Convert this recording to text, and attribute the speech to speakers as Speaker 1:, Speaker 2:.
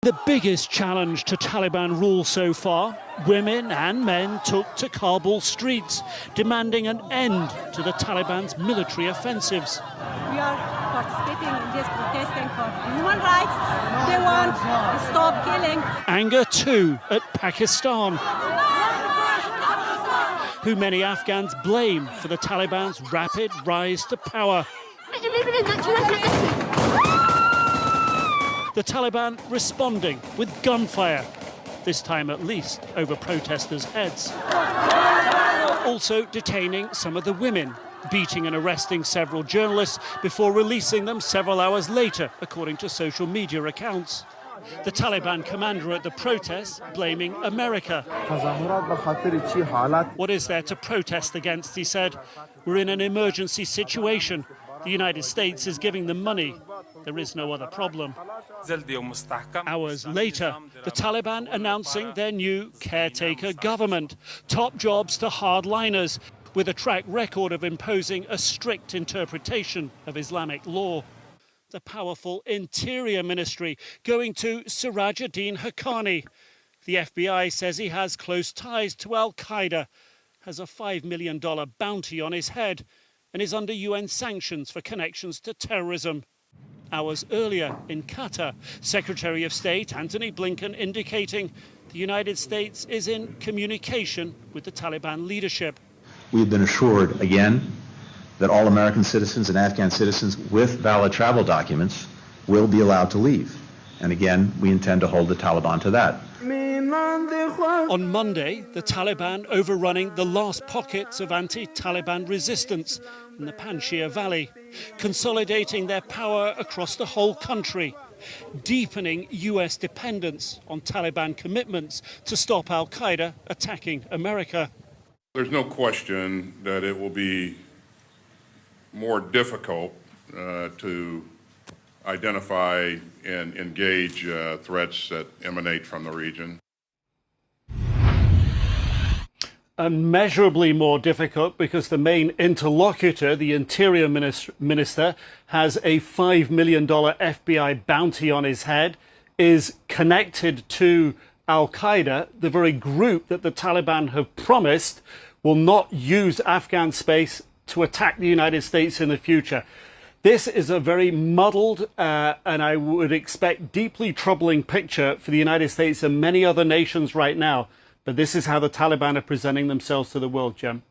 Speaker 1: The biggest challenge to Taliban rule so far, women and men took to Kabul streets, demanding an end to the Taliban's military offensives.
Speaker 2: We are participating in this protesting for human rights. They want to stop killing.
Speaker 1: Anger too at Pakistan, who many Afghans blame for the Taliban's rapid rise to power. The Taliban responding with gunfire, this time at least over protesters' heads. Also detaining some of the women, beating and arresting several journalists before releasing them several hours later, according to social media accounts. The Taliban commander at the protests blaming America. What is there to protest against, he said. We're in an emergency situation. The United States is giving them money. There is no other problem. Hours later, the Taliban announcing their new caretaker government. Top jobs to hardliners, with a track record of imposing a strict interpretation of Islamic law. The powerful Interior Ministry going to Sirajuddin Haqqani. The FBI says he has close ties to Al-Qaeda, has a $5 million bounty on his head, and is under UN sanctions for connections to terrorism. Hours earlier in Qatar, Secretary of State Antony Blinken indicating the United States is in communication with the Taliban leadership.
Speaker 3: We've been assured again that all American citizens and Afghan citizens with valid travel documents will be allowed to leave. And again, we intend to hold the Taliban to that.
Speaker 1: On Monday, the Taliban overrunning the last pockets of anti-Taliban resistance in the Panjshir Valley, consolidating their power across the whole country, deepening US dependence on Taliban commitments to stop Al-Qaeda attacking America.
Speaker 4: There's no question that it will be more difficult to identify and engage threats that emanate from the region.
Speaker 1: Immeasurably more difficult because the main interlocutor, the Interior Minister, has a $5 million FBI bounty on his head, is connected to Al-Qaeda, the very group that the Taliban have promised will not use Afghan space to attack the United States in the future. This is a very muddled and I would expect deeply troubling picture for the United States and many other nations right now. But this is how the Taliban are presenting themselves to the world, Jem.